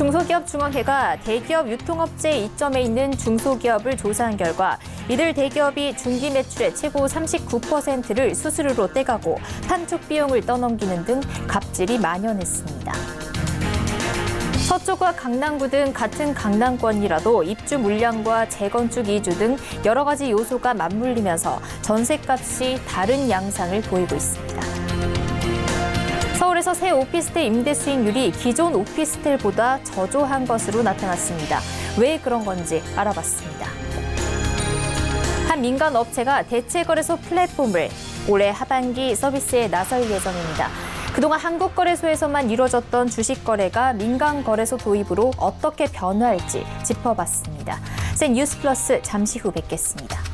중소기업중앙회가 대기업 유통업체 이점에 있는 중소기업을 조사한 결과 이들 대기업이 중기 매출의 최고 39%를 수수료로 떼가고 판촉 비용을 떠넘기는 등 갑질이 만연했습니다. 서초구와 강남구 등 같은 강남권이라도 입주 물량과 재건축 이주 등 여러 가지 요소가 맞물리면서 전셋값이 다른 양상을 보이고 있습니다. 서울에서 새 오피스텔 임대 수익률이 기존 오피스텔보다 저조한 것으로 나타났습니다. 왜 그런 건지 알아봤습니다. 한 민간 업체가 대체거래소 플랫폼을 올해 하반기 서비스에 나설 예정입니다. 그동안 한국거래소에서만 이루어졌던 주식 거래가 민간 거래소 도입으로 어떻게 변화할지 짚어봤습니다. 센 뉴스 플러스 잠시 후 뵙겠습니다.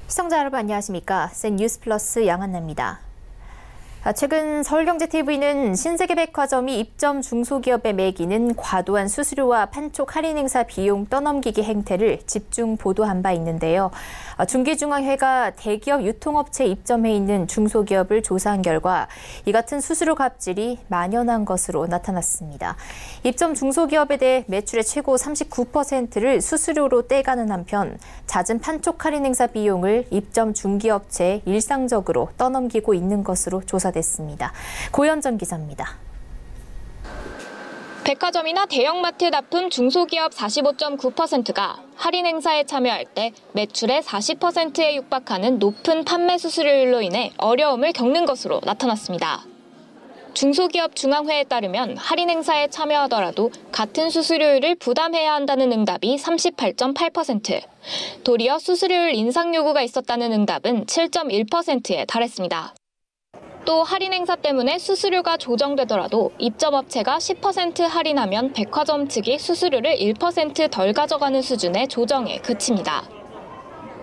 시청자 여러분 안녕하십니까? 센 뉴스 플러스 양한나입니다. 최근 서울경제TV는 신세계백화점이 입점 중소기업에 매기는 과도한 수수료와 판촉 할인 행사 비용 떠넘기기 행태를 집중 보도한 바 있는데요. 중기중앙회가 대기업 유통업체 입점해 있는 중소기업을 조사한 결과 이 같은 수수료 갑질이 만연한 것으로 나타났습니다. 입점 중소기업에 대해 매출의 최고 39%를 수수료로 떼가는 한편 잦은 판촉 할인 행사 비용을 입점 중기업체에 일상적으로 떠넘기고 있는 것으로 조사됐습니다. 고현정 기자입니다. 백화점이나 대형마트 납품 중소기업 45.9%가 할인 행사에 참여할 때 매출의 40%에 육박하는 높은 판매 수수료율로 인해 어려움을 겪는 것으로 나타났습니다. 중소기업 중앙회에 따르면 할인 행사에 참여하더라도 같은 수수료율을 부담해야 한다는 응답이 38.8%, 도리어 수수료율 인상 요구가 있었다는 응답은 7.1%에 달했습니다. 또 할인 행사 때문에 수수료가 조정되더라도 입점업체가 10% 할인하면 백화점 측이 수수료를 1% 덜 가져가는 수준의 조정에 그칩니다.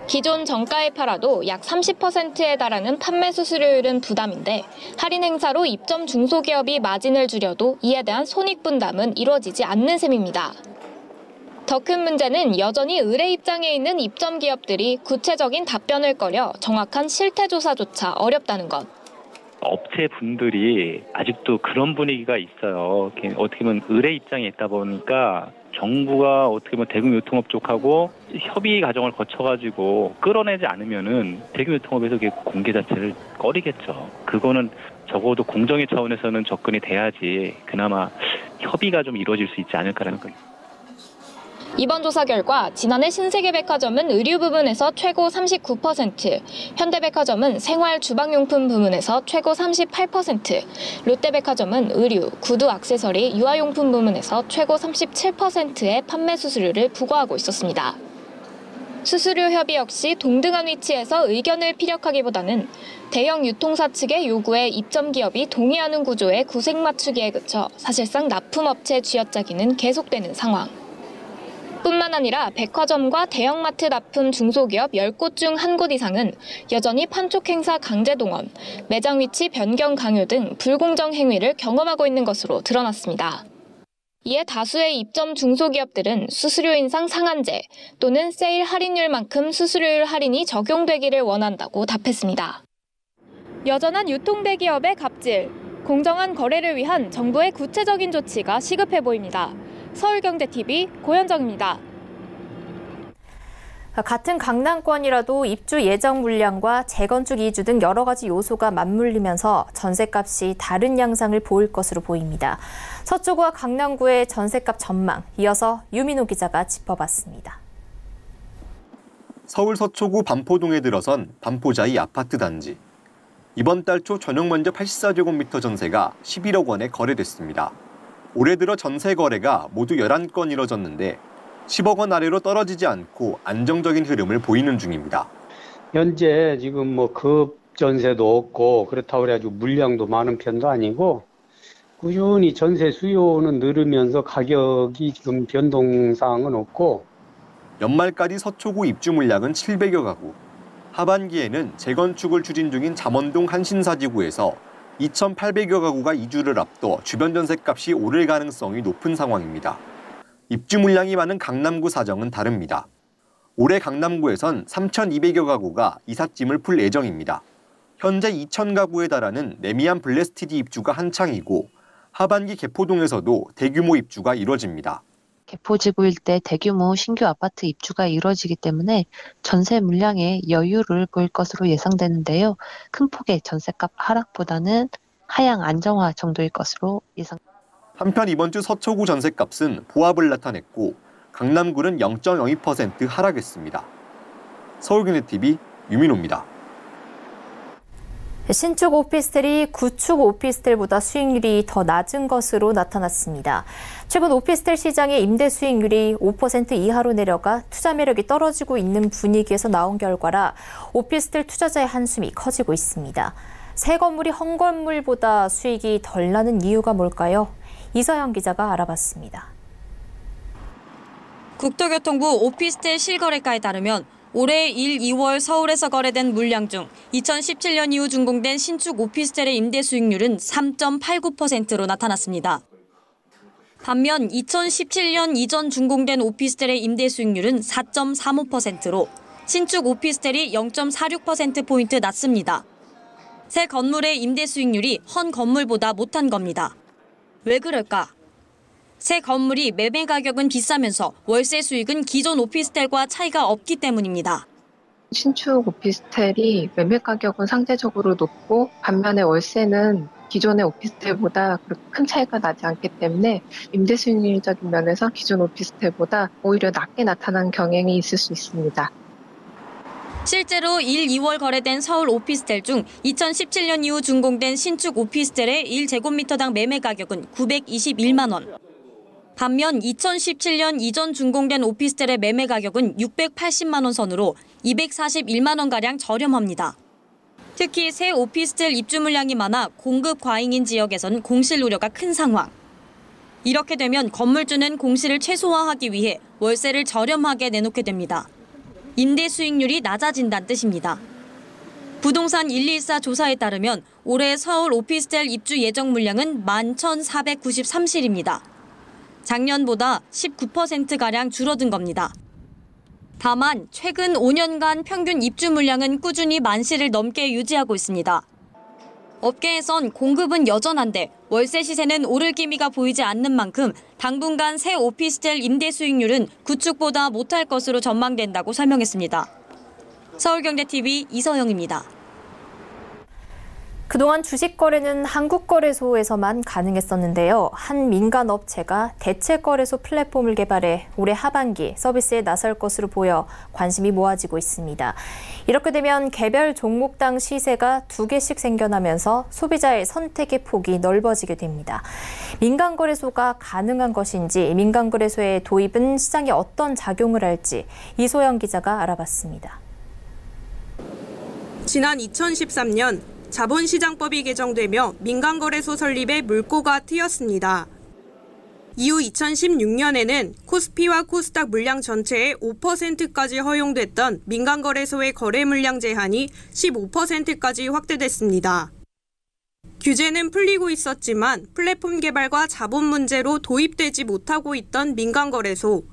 기존 정가에 팔아도 약 30%에 달하는 판매 수수료율은 부담인데 할인 행사로 입점 중소기업이 마진을 줄여도 이에 대한 손익분담은 이루어지지 않는 셈입니다. 더 큰 문제는 여전히 의뢰 입장에 있는 입점 기업들이 구체적인 답변을 꺼려 정확한 실태 조사조차 어렵다는 것. 업체분들이 아직도 그런 분위기가 있어요. 어떻게 보면 의뢰 입장에 있다 보니까 정부가 어떻게 보면 대중유통업 쪽하고 협의 과정을 거쳐가지고 끌어내지 않으면은 대중유통업에서 공개 자체를 꺼리겠죠. 그거는 적어도 공정의 차원에서는 접근이 돼야지 그나마 협의가 좀 이루어질 수 있지 않을까라는 거예요. 이번 조사 결과 지난해 신세계백화점은 의류 부문에서 최고 39%, 현대백화점은 생활 주방용품 부문에서 최고 38%, 롯데백화점은 의류, 구두 액세서리, 유아용품 부문에서 최고 37%의 판매 수수료를 부과하고 있었습니다. 수수료 협의 역시 동등한 위치에서 의견을 피력하기보다는 대형 유통사 측의 요구에 입점 기업이 동의하는 구조의 구색 맞추기에 그쳐 사실상 납품업체 쥐어짜기는 계속되는 상황. 뿐만 아니라 백화점과 대형마트 납품 중소기업 10곳 중 1곳 이상은 여전히 판촉 행사 강제 동원, 매장 위치 변경 강요 등 불공정 행위를 경험하고 있는 것으로 드러났습니다. 이에 다수의 입점 중소기업들은 수수료 인상 상한제 또는 세일 할인율만큼 수수료율 할인이 적용되기를 원한다고 답했습니다. 여전한 유통대기업의 갑질, 공정한 거래를 위한 정부의 구체적인 조치가 시급해 보입니다. 서울경제TV 고현정입니다. 같은 강남권이라도 입주 예정 물량과 재건축 이주 등 여러 가지 요소가 맞물리면서 전셋값이 다른 양상을 보일 것으로 보입니다. 서초구와 강남구의 전셋값 전망, 이어서 유민호 기자가 짚어봤습니다. 서울 서초구 반포동에 들어선 반포자이 아파트 단지. 이번 달 초 전용 면적 84제곱미터 전세가 11억 원에 거래됐습니다. 올해 들어 전세 거래가 모두 11건 이뤄졌는데 10억 원 아래로 떨어지지 않고 안정적인 흐름을 보이는 중입니다. 현재 지금 급 전세도 없고 그렇다고 그래가지고 물량도 많은 편도 아니고 꾸준히 전세 수요는 늘으면서 가격이 지금 변동사항은 없고 연말까지 서초구 입주 물량은 700여 가구. 하반기에는 재건축을 추진 중인 잠원동 한신사지구에서 2,800여 가구가 이주를 앞둬 주변 전셋값이 오를 가능성이 높은 상황입니다. 입주 물량이 많은 강남구 사정은 다릅니다. 올해 강남구에선 3,200여 가구가 이삿짐을 풀 예정입니다. 현재 2,000가구에 달하는 레미안 블레스티디 입주가 한창이고 하반기 개포동에서도 대규모 입주가 이뤄집니다. 개포지구 일대 대규모 신규 아파트 입주가 이루어지기 때문에 전세 물량에 여유를 보일 것으로 예상되는데요. 큰 폭의 전세값 하락보다는 하향 안정화 정도일 것으로 예상됩니다. 한편 이번 주 서초구 전세값은 보합을 나타냈고 강남구는 0.02% 하락했습니다. 서울경제TV 유민호입니다. 신축 오피스텔이 구축 오피스텔보다 수익률이 더 낮은 것으로 나타났습니다. 최근 오피스텔 시장의 임대 수익률이 5% 이하로 내려가 투자 매력이 떨어지고 있는 분위기에서 나온 결과라 오피스텔 투자자의 한숨이 커지고 있습니다. 새 건물이 헌 건물보다 수익이 덜 나는 이유가 뭘까요? 이서영 기자가 알아봤습니다. 국토교통부 오피스텔 실거래가에 따르면 올해 1, 2월 서울에서 거래된 물량 중 2017년 이후 준공된 신축 오피스텔의 임대 수익률은 3.89%로 나타났습니다. 반면 2017년 이전 준공된 오피스텔의 임대 수익률은 4.35%로 신축 오피스텔이 0.46%포인트 낮습니다. 새 건물의 임대 수익률이 헌 건물보다 못한 겁니다. 왜 그럴까? 새 건물이 매매 가격은 비싸면서 월세 수익은 기존 오피스텔과 차이가 없기 때문입니다. 신축 오피스텔이 매매 가격은 상대적으로 높고 반면에 월세는 기존의 오피스텔보다 그렇게 큰 차이가 나지 않기 때문에 임대 수익률적인 면에서 기존 오피스텔보다 오히려 낮게 나타난 경향이 있을 수 있습니다. 실제로 1, 2월 거래된 서울 오피스텔 중 2017년 이후 준공된 신축 오피스텔의 1제곱미터당 매매 가격은 921만 원. 반면 2017년 이전 준공된 오피스텔의 매매 가격은 680만 원 선으로 241만 원가량 저렴합니다. 특히 새 오피스텔 입주 물량이 많아 공급 과잉인 지역에선 공실 우려가 큰 상황. 이렇게 되면 건물주는 공실을 최소화하기 위해 월세를 저렴하게 내놓게 됩니다. 임대 수익률이 낮아진다는 뜻입니다. 부동산 114 조사에 따르면 올해 서울 오피스텔 입주 예정 물량은 11,493실입니다. 작년보다 19%가량 줄어든 겁니다. 다만 최근 5년간 평균 입주 물량은 꾸준히 10,000실을 넘게 유지하고 있습니다. 업계에선 공급은 여전한데 월세 시세는 오를 기미가 보이지 않는 만큼 당분간 새 오피스텔 임대 수익률은 구축보다 못할 것으로 전망된다고 설명했습니다. 서울경제TV 이서영입니다. 그동안 주식 거래는 한국거래소에서만 가능했었는데요. 한 민간 업체가 대체거래소 플랫폼을 개발해 올해 하반기 서비스에 나설 것으로 보여 관심이 모아지고 있습니다. 이렇게 되면 개별 종목당 시세가 2개씩 생겨나면서 소비자의 선택의 폭이 넓어지게 됩니다. 민간거래소가 가능한 것인지, 민간거래소의 도입은 시장에 어떤 작용을 할지 이소영 기자가 알아봤습니다. 지난 2013년 자본시장법이 개정되며 민간거래소 설립에 물꼬가 트였습니다. 이후 2016년에는 코스피와 코스닥 물량 전체의 5%까지 허용됐던 민간거래소의 거래 물량 제한이 15%까지 확대됐습니다. 규제는 풀리고 있었지만 플랫폼 개발과 자본 문제로 도입되지 못하고 있던 민간거래소.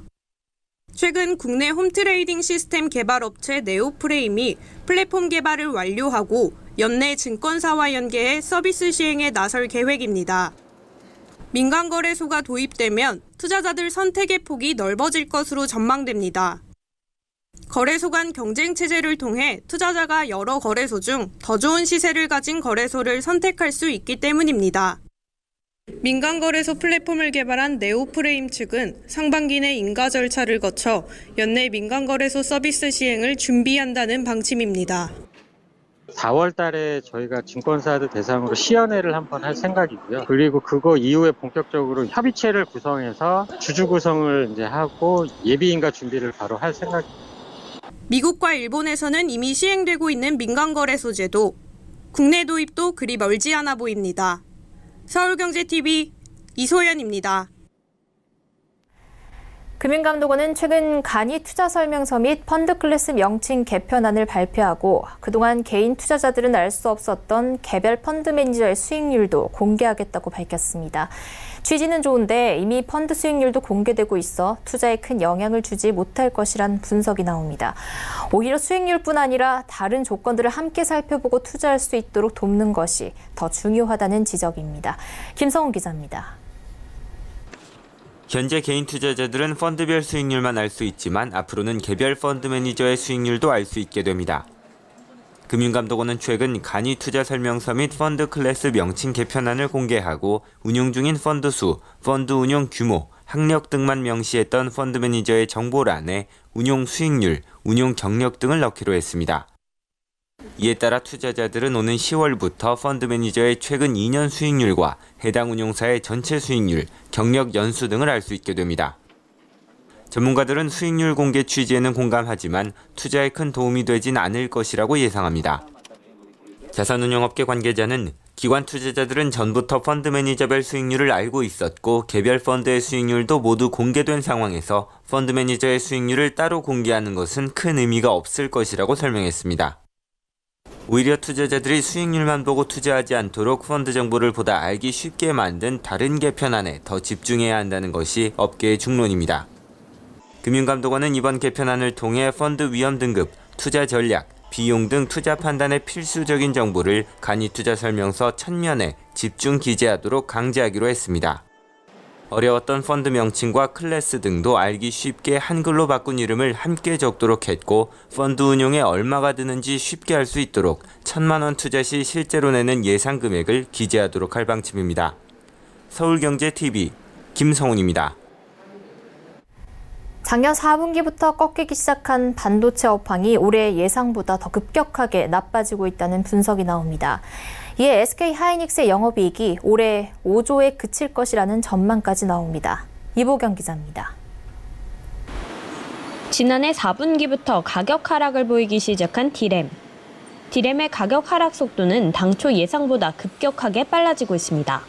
최근 국내 홈트레이딩 시스템 개발업체 네오프레임이 플랫폼 개발을 완료하고 연내 증권사와 연계해 서비스 시행에 나설 계획입니다. 민간거래소가 도입되면 투자자들 선택의 폭이 넓어질 것으로 전망됩니다. 거래소 간 경쟁 체제를 통해 투자자가 여러 거래소 중 더 좋은 시세를 가진 거래소를 선택할 수 있기 때문입니다. 민간거래소 플랫폼을 개발한 네오프레임 측은 상반기 내 인가 절차를 거쳐 연내 민간거래소 서비스 시행을 준비한다는 방침입니다. 4월 달에 저희가 증권사들 대상으로 시연회를 한번 할 생각이고요. 그리고 그거 이후에 본격적으로 협의체를 구성해서 주주 구성을 이제 하고 예비인가 준비를 바로 할 생각입니다. 미국과 일본에서는 이미 시행되고 있는 민간거래소 제도, 국내 도입도 그리 멀지 않아 보입니다. 서울경제TV 이소연입니다. 금융감독원은 최근 간이 투자 설명서 및 펀드 클래스 명칭 개편안을 발표하고 그동안 개인 투자자들은 알 수 없었던 개별 펀드 매니저의 수익률도 공개하겠다고 밝혔습니다. 취지는 좋은데 이미 펀드 수익률도 공개되고 있어 투자에 큰 영향을 주지 못할 것이란 분석이 나옵니다. 오히려 수익률뿐 아니라 다른 조건들을 함께 살펴보고 투자할 수 있도록 돕는 것이 더 중요하다는 지적입니다. 김성훈 기자입니다. 현재 개인 투자자들은 펀드별 수익률만 알 수 있지만 앞으로는 개별 펀드 매니저의 수익률도 알 수 있게 됩니다. 금융감독원은 최근 간이 투자 설명서 및 펀드 클래스 명칭 개편안을 공개하고 운용 중인 펀드 수, 펀드 운용 규모, 학력 등만 명시했던 펀드 매니저의 정보란에 운용 수익률, 운용 경력 등을 넣기로 했습니다. 이에 따라 투자자들은 오는 10월부터 펀드 매니저의 최근 2년 수익률과 해당 운용사의 전체 수익률, 경력 연수 등을 알 수 있게 됩니다. 전문가들은 수익률 공개 취지에는 공감하지만 투자에 큰 도움이 되진 않을 것이라고 예상합니다. 자산운용업계 관계자는 기관 투자자들은 전부터 펀드 매니저별 수익률을 알고 있었고 개별 펀드의 수익률도 모두 공개된 상황에서 펀드 매니저의 수익률을 따로 공개하는 것은 큰 의미가 없을 것이라고 설명했습니다. 오히려 투자자들이 수익률만 보고 투자하지 않도록 펀드 정보를 보다 알기 쉽게 만든 다른 개편안에 더 집중해야 한다는 것이 업계의 중론입니다. 금융감독원은 이번 개편안을 통해 펀드 위험 등급, 투자 전략, 비용 등 투자 판단에 필수적인 정보를 간이 투자 설명서 1000면에 집중 기재하도록 강제하기로 했습니다. 어려웠던 펀드 명칭과 클래스 등도 알기 쉽게 한글로 바꾼 이름을 함께 적도록 했고 펀드 운용에 얼마가 드는지 쉽게 알 수 있도록 1000만 원 투자 시 실제로 내는 예상 금액을 기재하도록 할 방침입니다. 서울경제TV 김성훈입니다. 작년 4분기부터 꺾이기 시작한 반도체 업황이 올해 예상보다 더 급격하게 나빠지고 있다는 분석이 나옵니다. 이에 SK하이닉스의 영업이익이 올해 5조에 그칠 것이라는 전망까지 나옵니다. 이보경 기자입니다. 지난해 4분기부터 가격 하락을 보이기 시작한 디램. 디램의 가격 하락 속도는 당초 예상보다 급격하게 빨라지고 있습니다.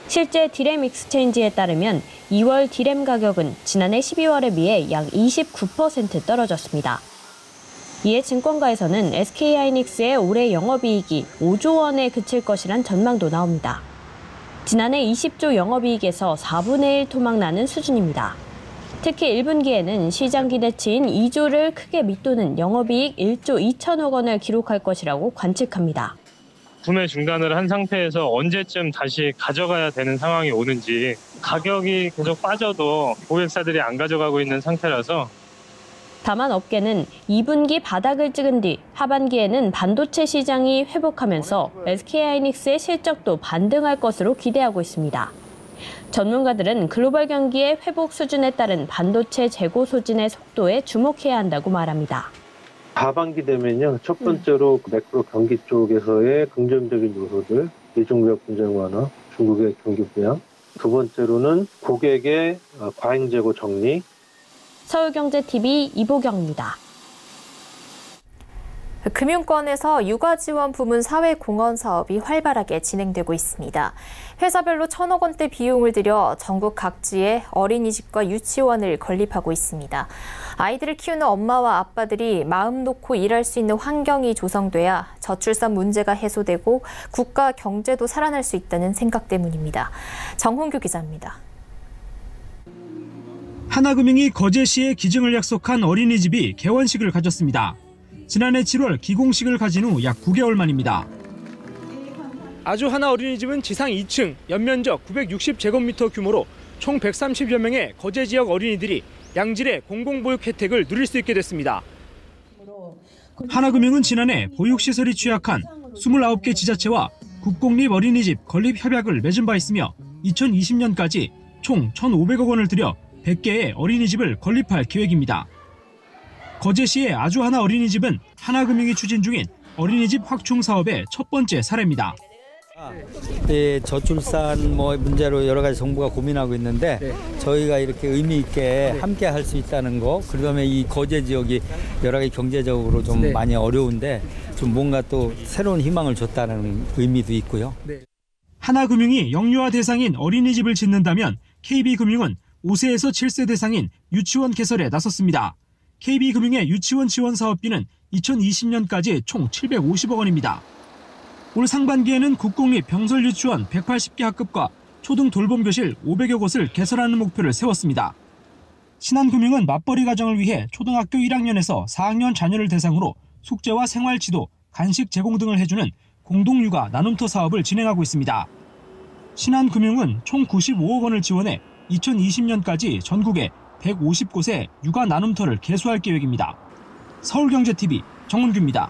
실제 디램 익스체인지에 따르면 2월 디램 가격은 지난해 12월에 비해 약 29% 떨어졌습니다. 이에 증권가에서는 SK하이닉스의 올해 영업이익이 5조 원에 그칠 것이란 전망도 나옵니다. 지난해 20조 영업이익에서 4분의 1 토막나는 수준입니다. 특히 1분기에는 시장 기대치인 2조를 크게 밑도는 영업이익 1조 2천억 원을 기록할 것이라고 관측합니다. 구매 중단을 한 상태에서 언제쯤 다시 가져가야 되는 상황이 오는지 가격이 계속 빠져도 고객사들이 안 가져가고 있는 상태라서 다만 업계는 2분기 바닥을 찍은 뒤 하반기에는 반도체 시장이 회복하면서 SK하이닉스의 실적도 반등할 것으로 기대하고 있습니다. 전문가들은 글로벌 경기의 회복 수준에 따른 반도체 재고 소진의 속도에 주목해야 한다고 말합니다. 하반기 되면요, 첫 번째로 매크로 경기 쪽에서의 긍정적인 요소들, 미중무역 분쟁 완화, 중국의 경기 부양, 두 번째로는 고객의 과잉 재고 정리. 서울경제TV 이보경입니다. 금융권에서 육아지원 부문 사회공헌 사업이 활발하게 진행되고 있습니다. 회사별로 1,000억 원대 비용을 들여 전국 각지에 어린이집과 유치원을 건립하고 있습니다. 아이들을 키우는 엄마와 아빠들이 마음 놓고 일할 수 있는 환경이 조성돼야 저출산 문제가 해소되고 국가 경제도 살아날 수 있다는 생각 때문입니다. 정훈규 기자입니다. 하나금융이 거제시에 기증을 약속한 어린이집이 개원식을 가졌습니다. 지난해 7월 기공식을 가진 후 약 9개월 만입니다. 아주하나 어린이집은 지상 2층, 연면적 960제곱미터 규모로 총 130여 명의 거제 지역 어린이들이 양질의 공공보육 혜택을 누릴 수 있게 됐습니다. 하나금융은 지난해 보육시설이 취약한 29개 지자체와 국공립 어린이집 건립 협약을 맺은 바 있으며 2020년까지 총 1,500억 원을 들여 100개의 어린이집을 건립할 계획입니다. 거제시의 아주하나 어린이집은 하나금융이 추진 중인 어린이집 확충 사업의 첫 번째 사례입니다. 저출산 문제로 여러 가지 정부가 고민하고 있는데 저희가 이렇게 의미 있게 함께 할 수 있다는 거, 그다음에 이 거제 지역이 여러 가지 경제적으로 좀 많이 어려운데 좀 뭔가 또 새로운 희망을 줬다는 의미도 있고요. 하나금융이 영유아 대상인 어린이집을 짓는다면 KB금융은 5세에서 7세 대상인 유치원 개설에 나섰습니다. KB금융의 유치원 지원 사업비는 2020년까지 총 750억 원입니다. 올 상반기에는 국공립 병설 유치원 180개 학급과 초등 돌봄교실 500여 곳을 개설하는 목표를 세웠습니다. 신한금융은 맞벌이 가정을 위해 초등학교 1학년에서 4학년 자녀를 대상으로 숙제와 생활지도, 간식 제공 등을 해주는 공동육아 나눔터 사업을 진행하고 있습니다. 신한금융은 총 95억 원을 지원해 2020년까지 전국에 150곳의 육아 나눔터를 개소할 계획입니다. 서울경제TV 정은규입니다.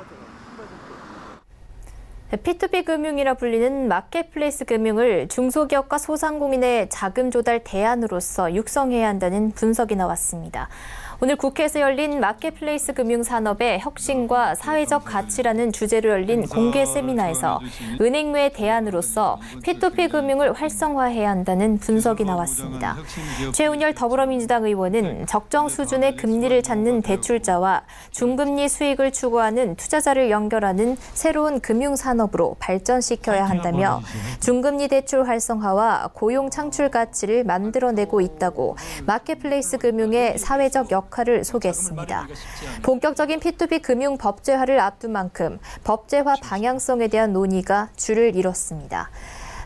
P2P 금융이라 불리는 마켓플레이스 금융을 중소기업과 소상공인의 자금 조달 대안으로서 육성해야 한다는 분석이 나왔습니다. 오늘 국회에서 열린 마켓플레이스 금융 산업의 혁신과 사회적 가치라는 주제로 열린 공개 세미나에서 은행외 대안으로서 P2P 금융을 활성화해야 한다는 분석이 나왔습니다. 최운열 더불어민주당 의원은 적정 수준의 금리를 찾는 대출자와 중금리 수익을 추구하는 투자자를 연결하는 새로운 금융 산업으로 발전시켜야 한다며 중금리 대출 활성화와 고용 창출 가치를 만들어내고 있다고 마켓플레이스 금융의 사회적 역할을 소개했습니다. 본격적인 P2P 금융 법제화를 앞둔 만큼 법제화 방향성에 대한 논의가 줄을 이뤘습니다.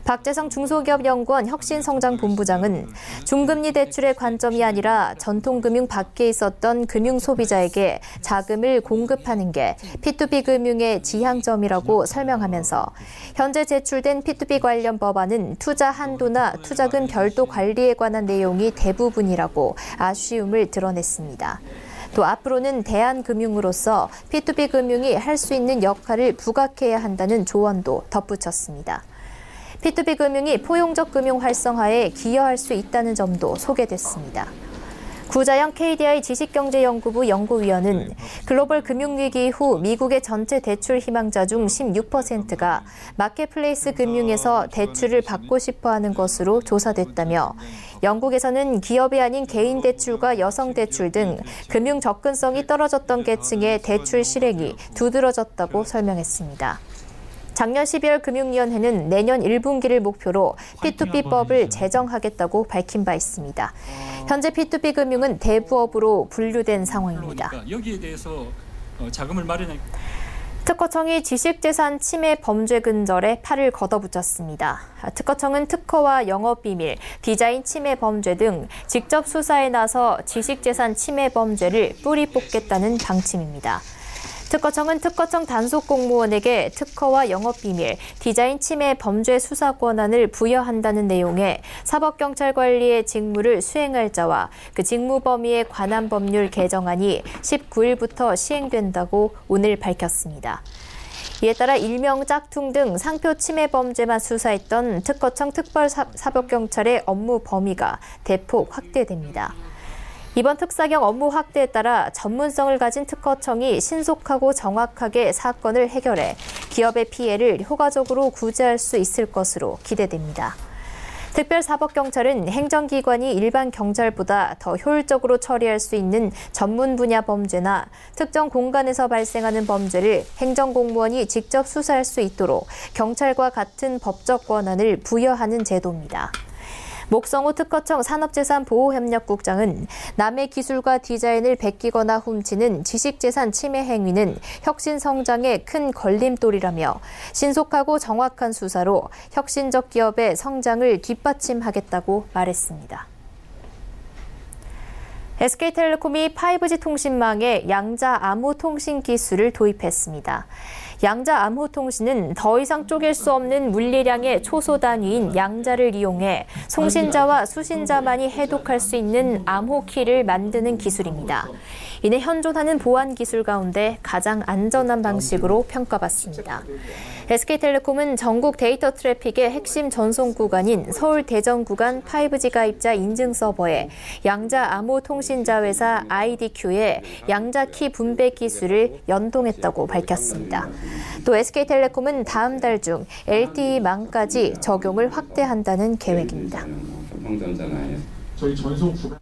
박재성 중소기업연구원 혁신성장본부장은 중금리 대출의 관점이 아니라 전통금융 밖에 있었던 금융 소비자에게 자금을 공급하는 게 P2P 금융의 지향점이라고 설명하면서 현재 제출된 P2P 관련 법안은 투자 한도나 투자금 별도 관리에 관한 내용이 대부분이라고 아쉬움을 드러냈습니다. 또 앞으로는 대한금융으로서 P2P 금융이 할 수 있는 역할을 부각해야 한다는 조언도 덧붙였습니다. P2P 금융이 포용적 금융 활성화에 기여할 수 있다는 점도 소개됐습니다. 구자영 KDI 지식경제연구부 연구위원은 글로벌 금융위기 이후 미국의 전체 대출 희망자 중 16%가 마켓플레이스 금융에서 대출을 받고 싶어하는 것으로 조사됐다며 영국에서는 기업이 아닌 개인 대출과 여성 대출 등 금융 접근성이 떨어졌던 계층의 대출 실행이 두드러졌다고 설명했습니다. 작년 12월 금융위원회는 내년 1분기를 목표로 P2P법을 제정하겠다고 밝힌 바 있습니다. 현재 P2P 금융은 대부업으로 분류된 상황입니다. 여기에 대해서 자금을 마련해. 특허청이 지식재산 침해 범죄 근절에 팔을 걷어붙였습니다. 특허청은 특허와 영업비밀, 디자인 침해 범죄 등 직접 수사에 나서 지식재산 침해 범죄를 뿌리 뽑겠다는 방침입니다. 특허청은 특허청 단속 공무원에게 특허와 영업비밀, 디자인 침해 범죄 수사 권한을 부여한다는 내용의 사법경찰관리의 직무를 수행할 자와 그 직무 범위에 관한 법률 개정안이 19일부터 시행된다고 오늘 밝혔습니다. 이에 따라 일명 짝퉁 등 상표 침해 범죄만 수사했던 특허청 특별사법경찰의 업무 범위가 대폭 확대됩니다. 이번 특사경 업무 확대에 따라 전문성을 가진 특허청이 신속하고 정확하게 사건을 해결해 기업의 피해를 효과적으로 구제할 수 있을 것으로 기대됩니다. 특별사법경찰은 행정기관이 일반 경찰보다 더 효율적으로 처리할 수 있는 전문 분야 범죄나 특정 공간에서 발생하는 범죄를 행정공무원이 직접 수사할 수 있도록 경찰과 같은 법적 권한을 부여하는 제도입니다. 목성호 특허청 산업재산보호협력국장은 남의 기술과 디자인을 베끼거나 훔치는 지식재산 침해 행위는 혁신 성장에 큰 걸림돌이라며 신속하고 정확한 수사로 혁신적 기업의 성장을 뒷받침하겠다고 말했습니다. SK텔레콤이 5G 통신망에 양자 암호 통신 기술을 도입했습니다. 양자 암호 통신은 더 이상 쪼갤 수 없는 물리량의 초소 단위인 양자를 이용해 송신자와 수신자만이 해독할 수 있는 암호 키를 만드는 기술입니다. 이내 현존하는 보안 기술 가운데 가장 안전한 방식으로 평가받습니다. SK텔레콤은 전국 데이터 트래픽의 핵심 전송 구간인 서울 대전 구간 5G 가입자 인증 서버에 양자 암호 통신자 회사 IDQ의 양자 키 분배 기술을 연동했다고 밝혔습니다. 또 SK텔레콤은 다음 달 중 LTE망까지 적용을 확대한다는 계획입니다. 저희 전송 구간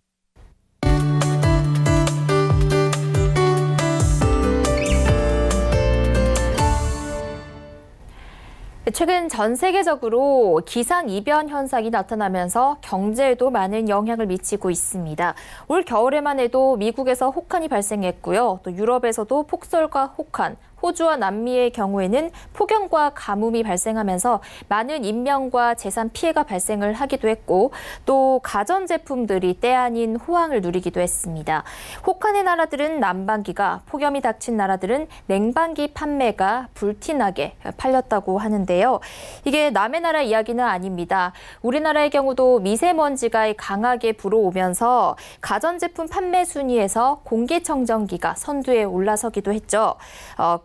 최근 전 세계적으로 기상이변 현상이 나타나면서 경제에도 많은 영향을 미치고 있습니다. 올 겨울에만 해도 미국에서 혹한이 발생했고요. 또 유럽에서도 폭설과 혹한, 호주와 남미의 경우에는 폭염과 가뭄이 발생하면서 많은 인명과 재산 피해가 발생을 하기도 했고 또 가전제품들이 때 아닌 호황을 누리기도 했습니다. 혹한의 나라들은 난방기가, 폭염이 닥친 나라들은 냉방기 판매가 불티나게 팔렸다고 하는데요. 이게 남의 나라 이야기는 아닙니다. 우리나라의 경우도 미세먼지가 강하게 불어오면서 가전제품 판매 순위에서 공기청정기가 선두에 올라서기도 했죠.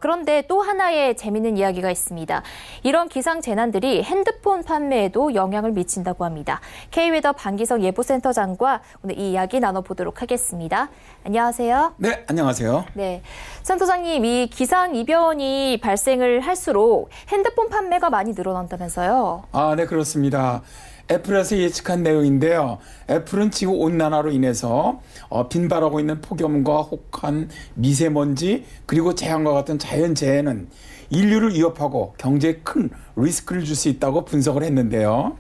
그런데 또 하나의 재미있는 이야기가 있습니다. 이런 기상재난들이 핸드폰 판매에도 영향을 미친다고 합니다. K웨더 방기석 예보센터장과 오늘 이 이야기 나눠보도록 하겠습니다. 안녕하세요. 네, 안녕하세요. 네, 센터장님, 이 기상이변이 발생을 할수록 핸드폰 판매가 많이 늘어난다면서요? 네, 그렇습니다. 애플에서 예측한 내용인데요. 애플은 지구온난화로 인해서 빈발하고 있는 폭염과 혹한, 미세먼지, 그리고 재앙과 같은 자연재해는 인류를 위협하고 경제에 큰 리스크를 줄 수 있다고 분석을 했는데요.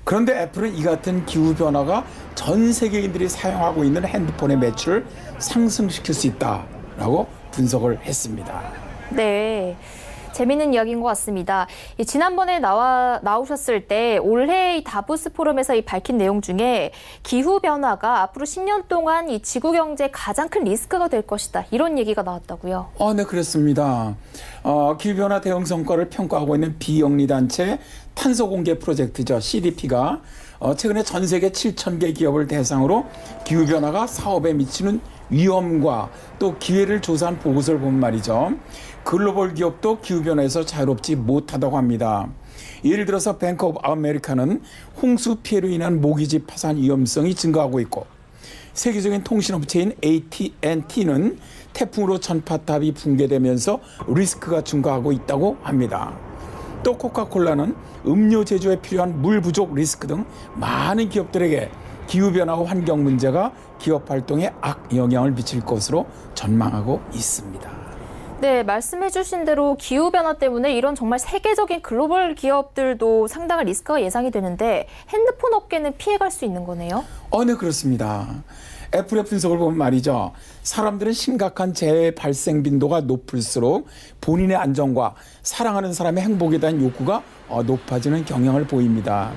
그런데 애플은 이 같은 기후변화가 전 세계인들이 사용하고 있는 핸드폰의 매출을 상승시킬 수 있다라고 분석을 했습니다. 네. 재미있는 이야기인 것 같습니다. 지난번에 나오셨을 때 올해 이 다보스 포럼에서 밝힌 내용 중에 기후변화가 앞으로 10년 동안 이 지구 경제에 가장 큰 리스크가 될 것이다. 이런 얘기가 나왔다고요. 네, 그렇습니다. 기후변화 대응 성과를 평가하고 있는 비영리 단체 탄소 공개 프로젝트죠. CDP가 최근에 전 세계 7,000개 기업을 대상으로 기후변화가 사업에 미치는 위험과 또 기회를 조사한 보고서를 본 말이죠. 글로벌 기업도 기후변화에서 자유롭지 못하다고 합니다. 예를 들어서 뱅크 오브 아메리카는 홍수 피해로 인한 모기지 파산 위험성이 증가하고 있고 세계적인 통신업체인 AT&T는 태풍으로 전파탑이 붕괴되면서 리스크가 증가하고 있다고 합니다. 또 코카콜라는 음료 제조에 필요한 물 부족 리스크 등 많은 기업들에게 기후변화와 환경 문제가 기업 활동에 악영향을 미칠 것으로 전망하고 있습니다. 네, 말씀해 주신 대로 기후변화 때문에 이런 정말 세계적인 글로벌 기업들도 상당한 리스크가 예상이 되는데 핸드폰 업계는 피해갈 수 있는 거네요? 네, 그렇습니다. 애플의 분석을 보면 말이죠. 사람들은 심각한 재해 발생 빈도가 높을수록 본인의 안전과 사랑하는 사람의 행복에 대한 욕구가 높아지는 경향을 보입니다.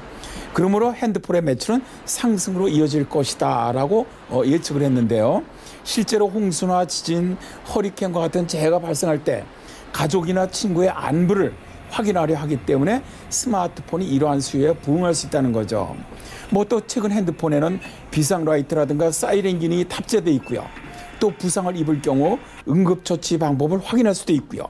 그러므로 핸드폰의 매출은 상승으로 이어질 것이다 라고 예측을 했는데요. 실제로 홍수나 지진, 허리케인과 같은 재해가 발생할 때 가족이나 친구의 안부를 확인하려 하기 때문에 스마트폰이 이러한 수요에 부응할 수 있다는 거죠. 또 최근 핸드폰에는 비상라이트라든가 사이렌 기능이 탑재되어 있고요. 또 부상을 입을 경우 응급처치 방법을 확인할 수도 있고요.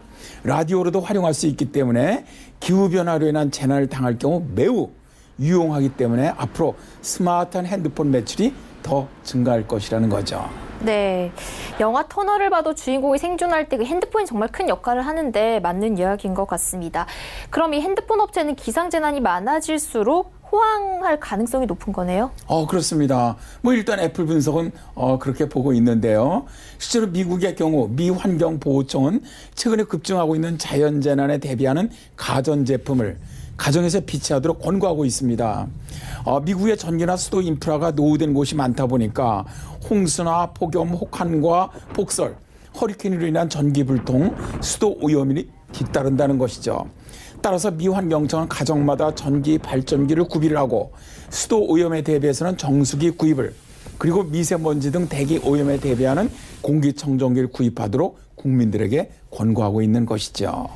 라디오로도 활용할 수 있기 때문에 기후변화로 인한 재난을 당할 경우 매우 유용하기 때문에 앞으로 스마트한 핸드폰 매출이 더 증가할 것이라는 거죠. 네, 영화 터널을 봐도 주인공이 생존할 때 그 핸드폰이 정말 큰 역할을 하는데 맞는 이야기인 것 같습니다. 그럼 이 핸드폰 업체는 기상재난이 많아질수록 호황할 가능성이 높은 거네요? 그렇습니다. 일단 애플 분석은 그렇게 보고 있는데요. 실제로 미국의 경우 미 환경보호청은 최근에 급증하고 있는 자연재난에 대비하는 가전제품을 가정에서 비치하도록 권고하고 있습니다. 미국의 전기나 수도 인프라가 노후된 곳이 많다 보니까 홍수나 폭염, 혹한과 폭설, 허리케인으로 인한 전기 불통, 수도 오염이 뒤따른다는 것이죠. 따라서 미 환경청은 가정마다 전기 발전기를 구비를 하고 수도 오염에 대비해서는 정수기 구입을, 그리고 미세먼지 등 대기 오염에 대비하는 공기청정기를 구입하도록 국민들에게 권고하고 있는 것이죠.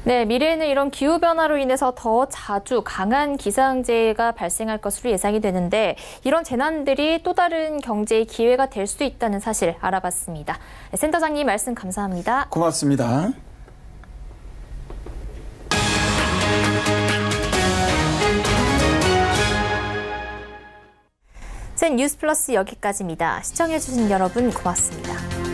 네, 미래에는 이런 기후변화로 인해서 더 자주 강한 기상재해가 발생할 것으로 예상이 되는데 이런 재난들이 또 다른 경제의 기회가 될 수 있다는 사실 알아봤습니다. 센터장님 말씀 감사합니다. 고맙습니다. 센 뉴스 플러스 여기까지입니다. 시청해주신 여러분 고맙습니다.